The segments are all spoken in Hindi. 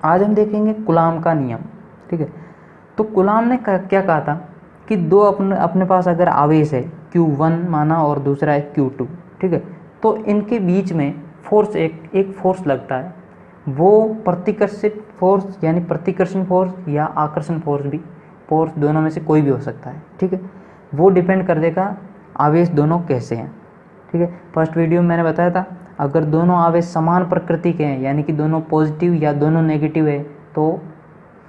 आज हम देखेंगे कूलाम का नियम। ठीक है, तो कूलाम ने क्या कहा था कि दो अपने पास अगर आवेश है Q1 माना और दूसरा है Q2, ठीक है, तो इनके बीच में फोर्स एक फोर्स लगता है, वो प्रतिकर्षित फोर्स यानी प्रतिकर्षण फोर्स या आकर्षण फोर्स दोनों में से कोई भी हो सकता है। ठीक है, वो डिपेंड कर देगा आवेश दोनों कैसे हैं। ठीक है, फर्स्ट वीडियो में मैंने बताया था अगर दोनों आवेश समान प्रकृति के हैं यानी कि दोनों पॉजिटिव या दोनों नेगेटिव है तो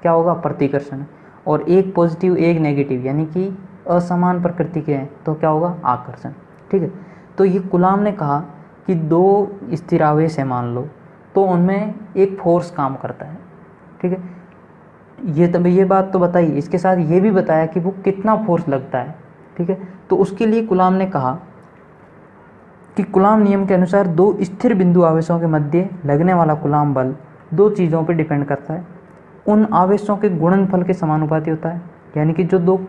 क्या होगा, प्रतिकर्षण। और एक पॉजिटिव एक नेगेटिव यानी कि असमान प्रकृति के हैं तो क्या होगा, आकर्षण। ठीक है, तो ये कूलाम ने कहा कि दो स्थिर आवेश है मान लो, तो उनमें एक फोर्स काम करता है। ठीक है, ये बात तो बताई, इसके साथ ये भी बताया कि वो कितना फोर्स लगता है। ठीक है, तो उसके लिए कूलाम ने कहा कि कूलाम नियम के अनुसार दो स्थिर बिंदु आवेशों के मध्य लगने वाला कूलाम बल दो चीज़ों पर डिपेंड करता है। उन आवेशों के गुणनफल के समानुपाती होता है, यानी कि जो दो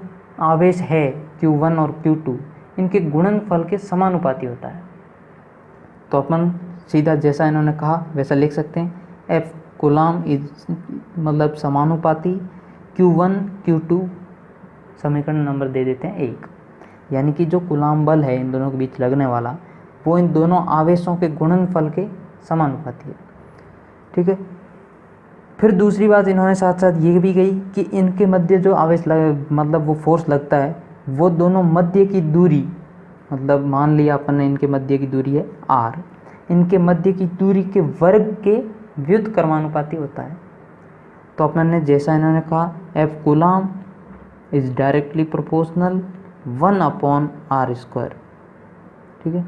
आवेश है Q1 और Q2 इनके गुणनफल के समानुपाती होता है। तो अपन सीधा जैसा इन्होंने कहा वैसा लिख सकते हैं, F कूलाम इज मतलब समानुपाती Q1 Q2, समीकरण नंबर दे देते हैं 1, यानी कि जो कूलाम बल है इन दोनों के बीच लगने वाला वो इन दोनों आवेशों के गुणनफल के समानुपाती है। ठीक है, फिर दूसरी बात इन्होंने साथ साथ ये भी कही कि इनके मध्य जो आवेश मतलब वो फोर्स लगता है वो दोनों मध्य की दूरी, मतलब मान लिया अपन ने इनके मध्य की दूरी है r, इनके मध्य की दूरी के वर्ग के व्युत्क्रमानुपाती होता है। तो अपन ने जैसा इन्होंने कहा F coulomb is directly proportional 1/r²। ठीक है,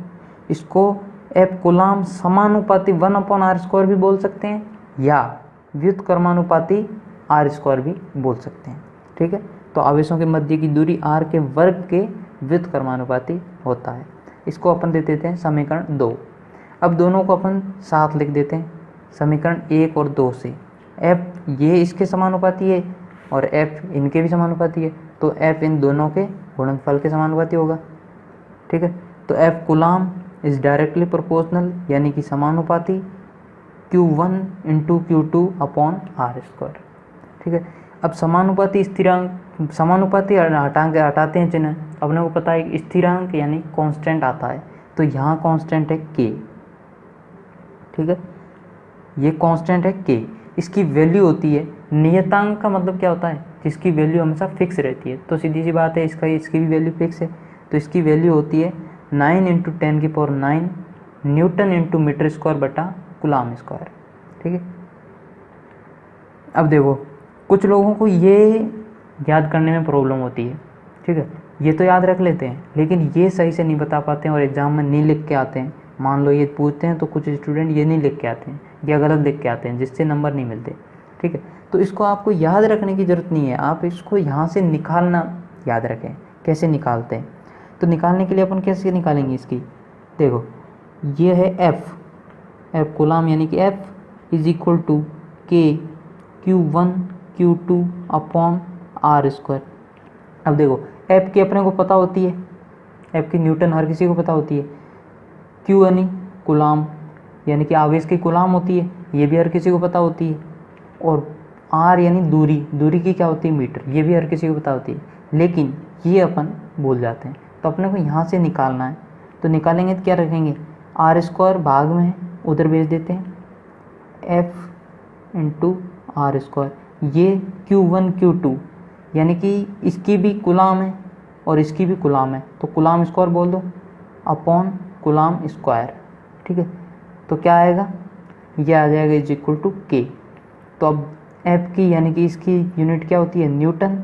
इसको F कूलाम समानुपाती 1/r² भी बोल सकते हैं या व्युत्क्रमानुपाती r² भी बोल सकते हैं। ठीक है, तो आवेशों के मध्य की दूरी r के वर्ग के व्युत्क्रमानुपाती होता है। इसको अपन दे देते हैं समीकरण 2। अब दोनों को अपन साथ लिख देते हैं, समीकरण 1 और 2 से F ये इसके समानुपाती है और F इनके भी समानुपाती है, तो F इन दोनों के गुणनफल के समानुपाती होगा। ठीक है, तो F coulomb is directly proportional यानी कि समानुपाती Q1 × Q2/r²। ठीक है, अब समानुपाती स्थिरांक, समानुपाती हटाते हैं चिन्ह, अपने को पता है स्थिरांक यानी कांस्टेंट आता है, तो यहाँ कांस्टेंट है K। ठीक है, ये कांस्टेंट है K, इसकी वैल्यू होती है, नियतांक का मतलब क्या होता है, जिसकी वैल्यू हमेशा फिक्स रहती है। तो सीधी सी बात है इसकी भी वैल्यू फिक्स है, तो इसकी वैल्यू होती है 9 × 10⁹ न्यूटन × मीटर² (कूलाम²). ठीक है, अब देखो कुछ लोगों को ये याद करने में प्रॉब्लम होती है। ठीक है, ये तो याद रख लेते हैं लेकिन ये सही से नहीं बता पाते हैं और एग्ज़ाम में नहीं लिख के आते हैं। मान लो ये पूछते हैं तो कुछ स्टूडेंट ये नहीं लिख के आते हैं या गलत लिख के आते हैं जिससे नंबर नहीं मिलते। ठीक है, तो इसको आपको याद रखने की ज़रूरत नहीं है, आप इसको यहाँ से निकालना याद रखें। कैसे निकालते हैं, तो निकालने के लिए अपन कैसे निकालेंगे इसकी, देखो ये है F कूलाम यानी कि F is equal to K Q1 Q2/r²। अब देखो F की अपने को पता होती है, F की न्यूटन हर किसी को पता होती है, Q यानी कूलाम यानी कि आवेश की कूलाम होती है, ये भी हर किसी को पता होती है, और R यानी दूरी की क्या होती है, मीटर, ये भी हर किसी को पता होती है, लेकिन ये अपन भूल जाते हैं। तो अपने को यहाँ से निकालना है, तो निकालेंगे तो क्या रखेंगे, r² भाग में उधर भेज देते हैं, F × r²। ये Q1 Q2 यानी कि इसकी भी कूलाम है और इसकी भी कूलाम है, तो कूलाम² बोल दो अपॉन कूलाम²। ठीक है, तो क्या आएगा, ये आ जाएगा इज इक्वल टू K। तो अब F की यानी कि इसकी यूनिट क्या होती है, न्यूटन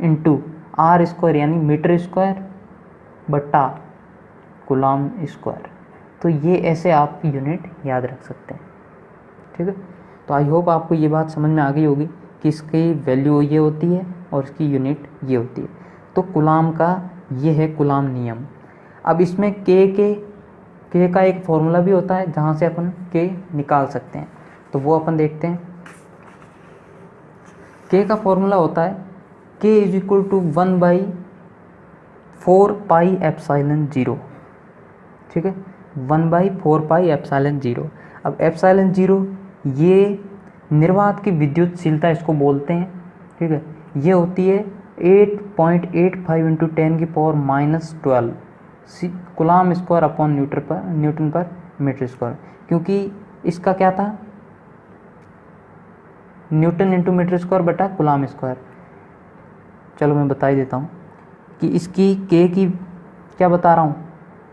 × r² यानी मीटर² बटा कूलाम²। तो ये ऐसे आप यूनिट याद रख सकते हैं। ठीक है, तो आई होप आपको ये बात समझ में आ गई होगी कि इसकी वैल्यू ये होती है और इसकी यूनिट ये होती है। तो कूलाम का ये है कूलाम नियम। अब इसमें के का एक फॉर्मूला भी होता है जहाँ से अपन के निकाल सकते हैं, तो वो अपन देखते हैं। के का फॉर्मूला होता है K इज इक्वल टू 1/4πε0। ठीक है, 1/4πε0। अब ε0 ये निर्वात की विद्युतशीलता इसको बोलते हैं, ठीक है। ये होती है 8.85 into 10⁻⁻12 coulomb square upon Newton पर मीटर स्क्वायर, क्योंकि इसका क्या था, न्यूटन इंटू मीटर स्क्वायर बटा कूलाम स्क्वायर। चलो मैं बता ही देता हूँ कि इसकी के की क्या बता रहा हूँ,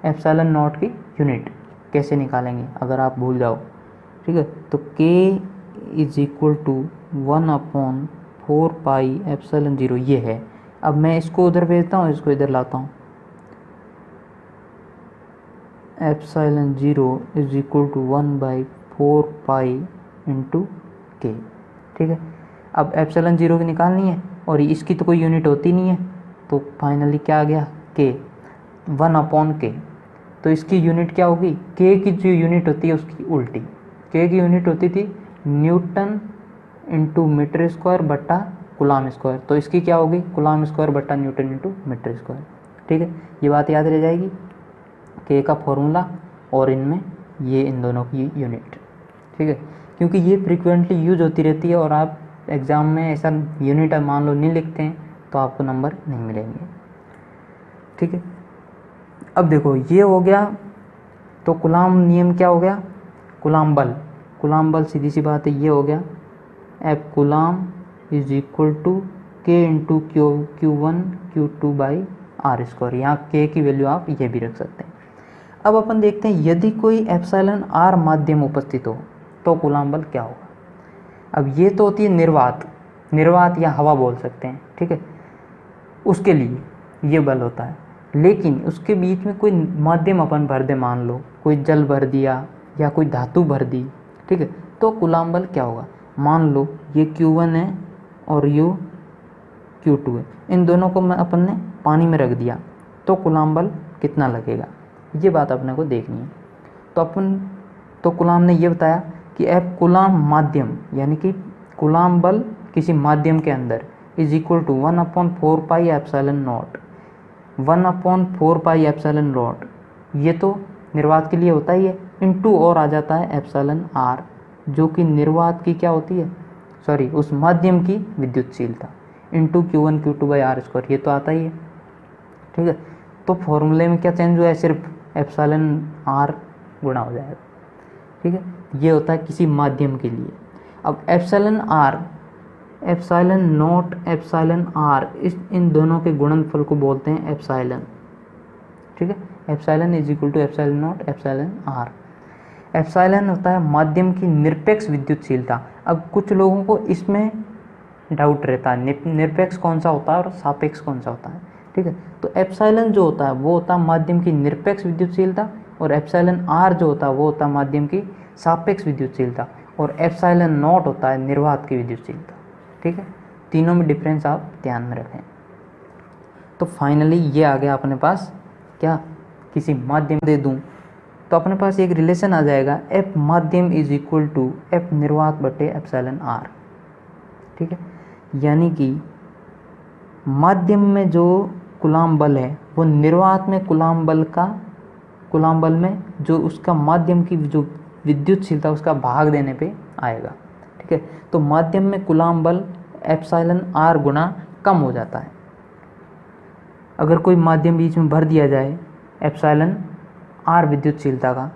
एप्सिलॉन नॉट की यूनिट कैसे निकालेंगे अगर आप भूल जाओ, ठीक है। तो के इज इक्वल टू 1/4πε0 ये है। अब मैं इसको उधर भेजता हूँ, इसको इधर लाता हूँ, epsilon 0 is equal to 1/4π into K, ठीक है। अब एप्सिलॉन 0 की निकालनी है और इसकी तो कोई यूनिट होती नहीं है, तो फाइनली क्या आ गया, के 1/k। तो इसकी यूनिट क्या होगी, के की जो यूनिट होती है उसकी उल्टी, के की यूनिट होती थी न्यूटन इंटू मीटर स्क्वायर बटा कूलाम स्क्वायर, तो इसकी क्या होगी, कूलाम स्क्वायर बटा न्यूटन इंटू मीटर स्क्वायर, ठीक है। ये बात याद रह जाएगी, के का फॉर्मूला और इनमें ये इन दोनों की यूनिट, ठीक है। क्योंकि ये फ्रीक्वेंटली यूज होती रहती है और आप एग्ज़ाम में ऐसा यूनिट मान लो नहीं लिखते हैं तो आपको नंबर नहीं मिलेंगे, ठीक है। अब देखो ये हो गया, तो कूलाम नियम क्या हो गया, कूलाम बल सीधी सी बात है, ये हो गया F coulomb is equal to K into Q1 Q2 by R square. यहाँ के की वैल्यू आप ये भी रख सकते हैं। अब अपन देखते हैं यदि कोई एप्सिलॉन आर माध्यम उपस्थित हो तो कूलाम बल क्या होगा। अब ये तो होती है निर्वात या हवा बोल सकते हैं, ठीक है, उसके लिए ये बल होता है। लेकिन उसके बीच में कोई माध्यम अपन भर दे, मान लो कोई जल भर दिया या कोई धातु भर दी, ठीक है, तो कूलाम बल क्या होगा। मान लो ये Q1 है और ये Q2 है, इन दोनों को मैं अपन ने पानी में रख दिया तो कूलाम बल कितना लगेगा, ये बात अपने को देखनी है। तो कूलाम ने ये बताया कि एफ कूलाम माध्यम यानी कि कूलाम बल किसी माध्यम के अंदर इज इक्वल टू 1/4πε0, 1/4πε0, ये तो निर्वात के लिए होता ही है, इनटू और आ जाता है एप्सिलॉन आर जो कि निर्वात की क्या होती है, सॉरी उस माध्यम की विद्युतशीलता, into Q1 Q2 by R square, ये तो आता ही है, ठीक है। तो फॉर्मूले में क्या चेंज हुआ है, सिर्फ एप्सिलॉन आर गुणा हो जाएगा, ठीक है। ये होता है किसी माध्यम के लिए। अब epsilon R, epsilon naught, epsilon R, इन दोनों के गुणनफल को बोलते हैं एप्सिलॉन, ठीक है। Epsilon is equal to epsilon naught epsilon R. Epsilon होता है माध्यम की निरपेक्ष विद्युतशीलता। अब कुछ लोगों को इसमें डाउट रहता है निरपेक्ष कौन सा होता है और सापेक्ष कौन सा होता है, ठीक है। तो एप्सिलॉन जो होता है वो होता है माध्यम की निरपेक्ष विद्युतशीलता और एप्सिलॉन आर जो होता है वो होता है माध्यम की सापेक्ष विद्युतशीलता और एप्सिलॉन नॉट होता है निर्वात की विद्युतशीलता, ठीक है। तीनों में डिफरेंस आप ध्यान में रखें। तो फाइनली ये आ गया अपने पास, क्या किसी माध्यम दे दूं तो अपने पास एक रिलेशन आ जाएगा, एफ माध्यम इज इक्वल टू एफ निर्वात बटे एप्सिलॉन आर, ठीक है। यानी कि माध्यम में जो कूलाम बल है वो निर्वात में कूलाम बल में जो उसका माध्यम की जो विद्युतशीलता उसका भाग देने पे आएगा, ठीक है। तो माध्यम में कूलाम बल एप्सिलॉन आर गुना कम हो जाता है। अगर कोई माध्यम बीच में भर दिया जाए एप्सिलॉन आर विद्युतशीलता का,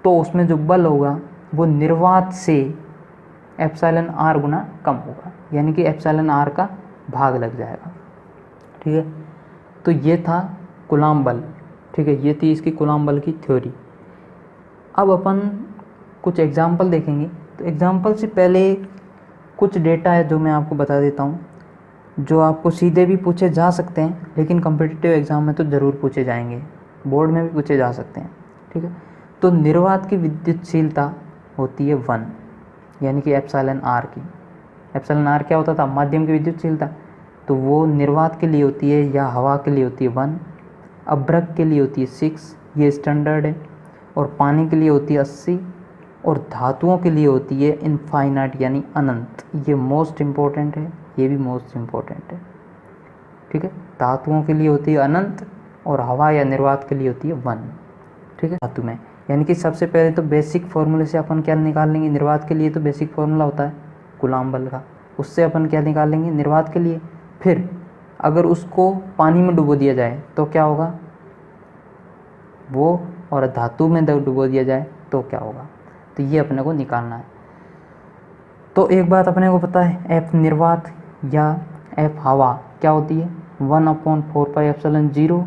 तो उसमें जो बल होगा वो निर्वात से एप्सिलॉन आर गुना कम होगा, यानी कि एप्सिलॉन आर का भाग लग जाएगा, ठीक है। तो ये था कूलाम बल, ठीक है, ये थी इसकी कूलाम बल की थ्योरी। अब अपन कुछ एग्जाम्पल देखेंगे। तो एग्जाम्पल से पहले कुछ डेटा है जो मैं आपको बता देता हूँ, जो आपको सीधे भी पूछे जा सकते हैं लेकिन कॉम्पिटिटिव एग्ज़ाम में तो ज़रूर पूछे जाएंगे, बोर्ड में भी पूछे जा सकते हैं, ठीक है। तो निर्वात की विद्युतशीलता होती है 1, यानी कि एप्सिलॉन आर की। एप्सिलॉन आर क्या होता था, माध्यम की विद्युतशीलता, तो वो निर्वात के लिए होती है या हवा के लिए होती है 1, अभ्रक के लिए होती है 6, ये स्टैंडर्ड है, और पानी के लिए होती है 80, और धातुओं के लिए होती है इनफाइनाइट यानी अनंत। ये मोस्ट इम्पोर्टेंट है, ये भी मोस्ट इम्पोर्टेंट है, ठीक है। धातुओं के लिए होती है अनंत और हवा या निर्वात के लिए होती है 1, ठीक है। धातु में यानी कि सबसे पहले तो बेसिक फॉर्मूले से अपन क्या निकाल लेंगे, निर्वात के लिए तो बेसिक फॉर्मूला होता है कूलाम बल का, उससे अपन क्या निकाल लेंगे निर्वात के लिए। फिर अगर उसको पानी में डुबो दिया जाए तो क्या होगा वो, और धातु में डुबो दिया जाए तो क्या होगा, तो ये अपने को निकालना है। तो एक बात अपने को पता है, एफ निर्वात या एफ हवा क्या होती है 1/4πε0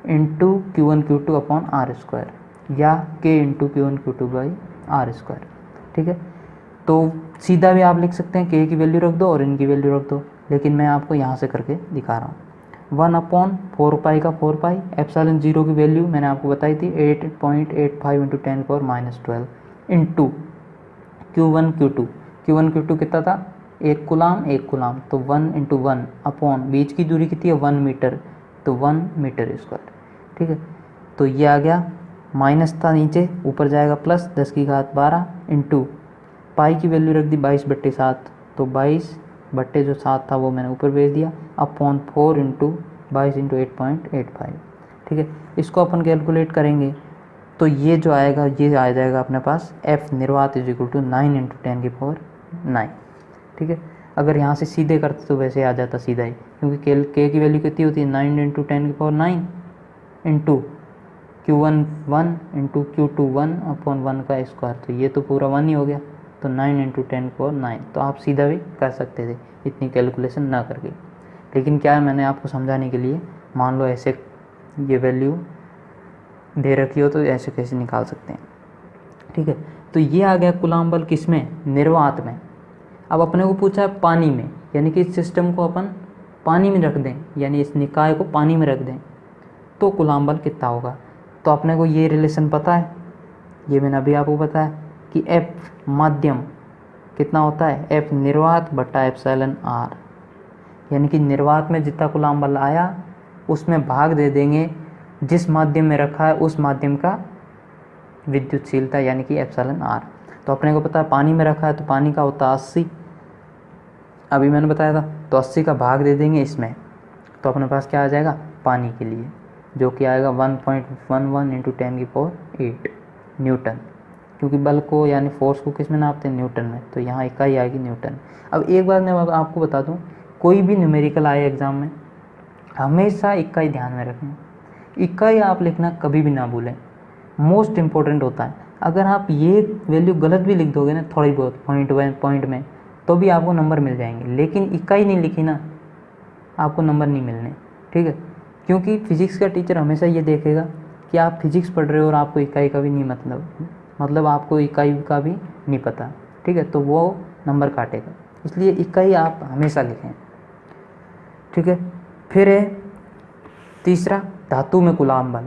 into Q1 Q2 upon R square या K into Q1 Q2 by R square. ठीक है, तो सीधा भी आप लिख सकते हैं, K की वैल्यू रख दो और इनकी वैल्यू रख दो, लेकिन मैं आपको यहाँ से करके दिखा रहा हूँ। 1/4π का 4π, ε0 की वैल्यू मैंने आपको बताई थी 8.85 into 10⁻12 into Q1 Q2। Q1 Q2 कितना था 1 कूलाम, तो 1 इंटू 1 अपॉन बीच की दूरी कितनी है 1 मीटर, तो 1 मीटर स्क्वायर। ठीक है, तो ये आ गया, माइनस था नीचे, ऊपर जाएगा प्लस 10⁻12 इंटू पाई की वैल्यू रख दी 22/7, तो 22/7 था वो मैंने ऊपर भेज दिया, अपॉन 4 इंटू 22 इंटू 8.85। ठीक है, इसको अपन कैलकुलेट करेंगे तो ये जो आएगा ये आ जाएगा अपने पास एफ निर्वात इज इक्वल टू 9 इंटू 10⁹। ठीक है, अगर यहाँ से सीधे करते तो वैसे आ जाता सीधा ही, क्योंकि के की वैल्यू कितनी होती है 9 into 10⁹ into Q1 1 into Q2 1 upon 1 का स्क्वायर, तो ये तो पूरा 1 ही हो गया, तो 9 इंटू 10⁹। तो आप सीधा भी कर सकते थे इतनी कैलकुलेशन ना करके, लेकिन क्या है मैंने आपको समझाने के लिए, मान लो ऐसे ये वैल्यू दे रखी हो तो ऐसे कैसे निकाल सकते हैं। ठीक है, तो ये आ गया कूलाम बल किसमें निर्वात में। अब अपने को पूछा है पानी में, यानी कि इस सिस्टम को अपन पानी में रख दें, यानी इस निकाय को पानी में रख दें तो कूलाम बल कितना होगा। तो अपने को ये रिलेशन पता है, ये मैंने अभी आपको बताया कि F माध्यम कितना होता है F निर्वात बटा एप्सिलॉन R, यानी कि निर्वात में जितना कूलाम बल आया उसमें भाग दे देंगे जिस माध्यम में रखा है उस माध्यम का विद्युतशीलता, यानी कि एप्सिलॉन R। तो अपने को पता है पानी में रखा है तो पानी का होता है 80, अभी मैंने बताया था, तो 80 का भाग दे देंगे इसमें, तो अपने पास क्या आ जाएगा पानी के लिए, जो कि आएगा 1.11 इंटू 10⁸ न्यूटन, क्योंकि बल को यानी फोर्स को किस में नापते हैं न्यूटन में, तो यहाँ इकाई आएगी न्यूटन। अब एक बात मैं आपको बता दूँ, कोई भी न्यूमेरिकल आए एग्ज़ाम में हमेशा इकाई ध्यान में रखें, इकाई आप लिखना कभी भी ना भूलें, मोस्ट इम्पोर्टेंट होता है। अगर आप ये वैल्यू गलत भी लिख दोगे ना थोड़ी बहुत पॉइंट में तो भी आपको नंबर मिल जाएंगे, लेकिन इकाई नहीं लिखी ना आपको नंबर नहीं मिलने। ठीक है, क्योंकि फिजिक्स का टीचर हमेशा ये देखेगा कि आप फिजिक्स पढ़ रहे हो और आपको इकाई का भी नहीं मतलब आपको इकाई का भी नहीं पता। ठीक है, तो वो नंबर काटेगा, इसलिए इकाई आप हमेशा लिखें। ठीक है, फिर है तीसरा धातु में कूलाम बल।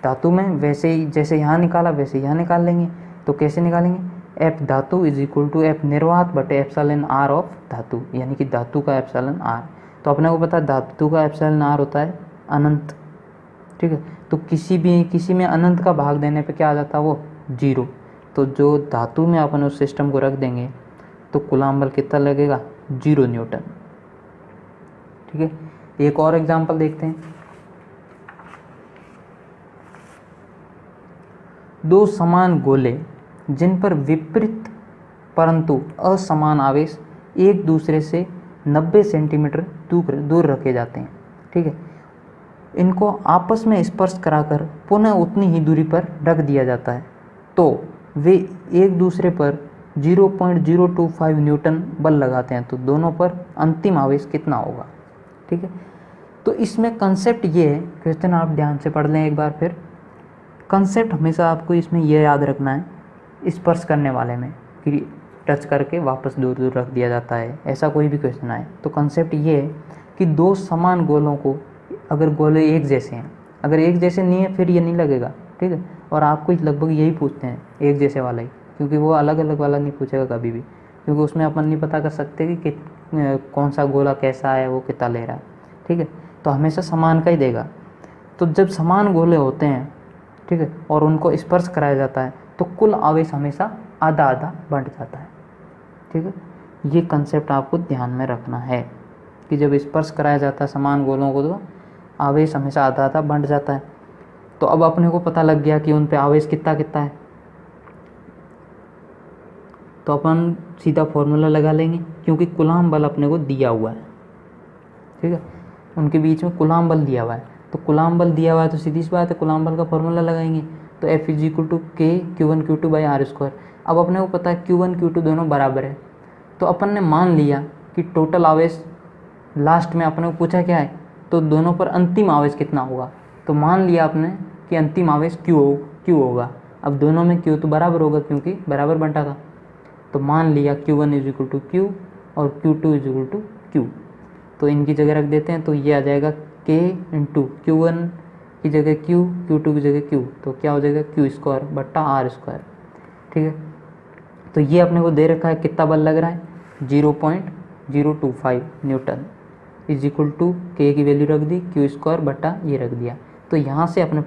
धातु में वैसे ही जैसे यहाँ निकाला वैसे यहाँ निकाल लेंगे, तो कैसे निकालेंगे F धातु इज इक्वल टू F निर्वात बटे एप्सिलॉन R ऑफ धातु, यानी कि धातु का एप्सिलॉन R। तो अपने को पता है धातु का एप्सिलॉन R होता है अनंत। ठीक है, तो किसी में अनंत का भाग देने पे क्या आ जाता है वो 0, तो जो धातु में अपन उस सिस्टम को रख देंगे तो कूलाम बल कितना लगेगा 0 न्यूटन। ठीक है, एक और एग्जांपल देखते हैं। दो समान गोले जिन पर विपरीत परंतु असमान आवेश एक दूसरे से 90 सेंटीमीटर दूर रखे जाते हैं। ठीक है, इनको आपस में स्पर्श कराकर पुनः उतनी ही दूरी पर रख दिया जाता है तो वे एक दूसरे पर 0.025 न्यूटन बल लगाते हैं, तो दोनों पर अंतिम आवेश कितना होगा। ठीक है, तो इसमें कंसेप्ट ये है, क्वेश्चन आप ध्यान से पढ़ लें एक बार फिर। कंसेप्ट हमेशा आपको इसमें यह याद रखना है, स्पर्श करने वाले में कि टच करके वापस दूर दूर रख दिया जाता है, ऐसा कोई भी क्वेश्चन आए तो कंसेप्ट ये है कि दो समान गोलों को, अगर गोले एक जैसे हैं, अगर एक जैसे नहीं है फिर ये नहीं लगेगा। ठीक है, और आपको लगभग यही पूछते हैं एक जैसे वाला ही, क्योंकि वो अलग अलग वाला नहीं पूछेगा कभी भी, क्योंकि उसमें अपन नहीं पता कर सकते कि कौन सा गोला कैसा है, वो कितना ले रहा है। ठीक है, तो हमेशा समान का ही देगा। तो जब समान गोले होते हैं, ठीक है, और उनको स्पर्श कराया जाता है तो कुल आवेश हमेशा आधा आधा बढ़ जाता है। ठीक है, ये कंसेप्ट आपको ध्यान में रखना है कि जब स्पर्श कराया जाता है समान गोलों को तो आवेश हमेशा आधा आधा बढ़ जाता है। तो अब अपने को पता लग गया कि उन पे आवेश कितना कितना है। तो अपन सीधा फॉर्मूला लगा लेंगे, क्योंकि कूलाम बल अपने को दिया हुआ है, ठीक है, उनके बीच में कूलाम बल दिया हुआ है। तो कूलाम बल दिया हुआ है तो सीधी सी बात है कूलाम बल का फॉर्मूला लगाएंगे, तो F इज इक्वल टू के Q1 Q2 by R square. अब अपने को पता है Q1 Q2 दोनों बराबर है, तो अपन ने मान लिया कि टोटल आवेश, लास्ट में अपने को पूछा क्या है, तो दोनों पर अंतिम आवेश कितना होगा, तो मान लिया आपने कि अंतिम आवेश Q होगा। अब दोनों में Q तो बराबर होगा क्योंकि बराबर बंटा था, तो मान लिया Q1 is equal to Q और Q2 is equal to Q। तो इनकी जगह रख देते हैं, तो ये आ जाएगा K इंटू Q1 की जगह Q, Q2 की जगह Q, तो क्या हो जाएगा Q स्क्वायर बट्टा आर स्क्वायर, ठीक है। तो ये अपने को दे रखा है कितना बल लग रहा है, 0.025 newton is equal to K की वैल्यू रख दी, Q स्क्वायर बट्टा ये रख दिया। तो यहाँ से अपने